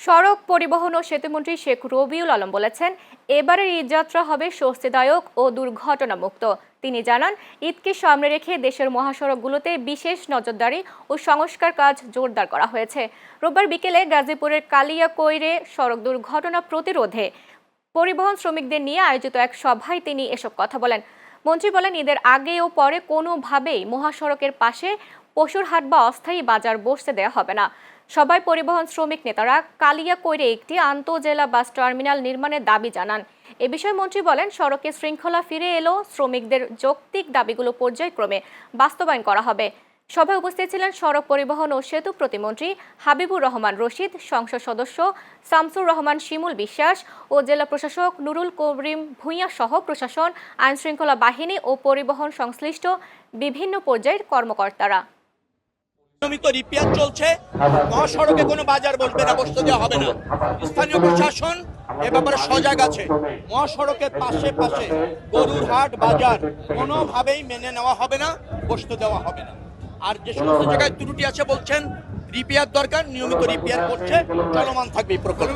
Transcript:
সড়ক পরিবহন ও সেতুমন্ত্রী শেখ রবিউল আলম বলেছেন, এবারের ঈদযাত্রা হবে স্বস্তিদায়ক ও দুর্ঘটনামুক্ত। তিনি জানান, ঈদকে সামনে রেখে দেশের মহাসড়কগুলোতে বিশেষ নজরদারি ও সংস্কার কাজ জোরদার করা হয়েছে। রোববার বিকেলে গাজীপুরের কালিয়াকৈরে সড়ক দুর্ঘটনা প্রতিরোধে পরিবহন শ্রমিকদের নিয়ে আয়োজিত এক সভায় তিনি এসব কথা বলেন। মন্ত্রী বলেন, ঈদের আগে ও পরে কোনোভাবেই মহাসড়কের পাশে পশুর হাট বা অস্থায়ী বাজার বসতে দেওয়া হবে না। সবাই পরিবহন শ্রমিক নেতারা কালিয়াকৈরে একটি আন্তঃজেলা বাস টার্মিনাল নির্মাণের দাবি জানান। এ বিষয়ে মন্ত্রী বলেন, সড়কে শৃঙ্খলা ফিরে এলেও শ্রমিকদের যৌক্তিক দাবিগুলো পর্যায়ক্রমে বাস্তবায়ন করা হবে। সভায় উপস্থিত ছিলেন সড়ক পরিবহন ও সেতু প্রতিমন্ত্রী হাবিবুর রহমান রশিদ, সংসদ সদস্য শামসুর রহমান শিমুল বিশ্বাস ও জেলা প্রশাসক নুরুল করিম ভূঁইয়া সহ প্রশাসন, আইনশৃঙ্খলা বাহিনী ও পরিবহন সংশ্লিষ্ট বিভিন্ন পর্যায়ের কর্মকর্তারা। নিয়মিত রিপেয়ার চলছে। মহাসড়কে কোনো বাজার বসবে না, বসতে দেওয়া হবে না। স্থানীয় প্রশাসন এ ব্যাপারে সজাগ আছে। মহাসড়কের পাশে পাশে গরুর হাট বাজার কোনোভাবেই মেনে নেওয়া হবে না, বসতে দেওয়া হবে না। আর যে সমস্ত জায়গায় ত্রুটি আছে বলছেন রিপেয়ার দরকার, নিয়মিত রিপেয়ার করছে, চলমান থাকবে এই প্রকল্প।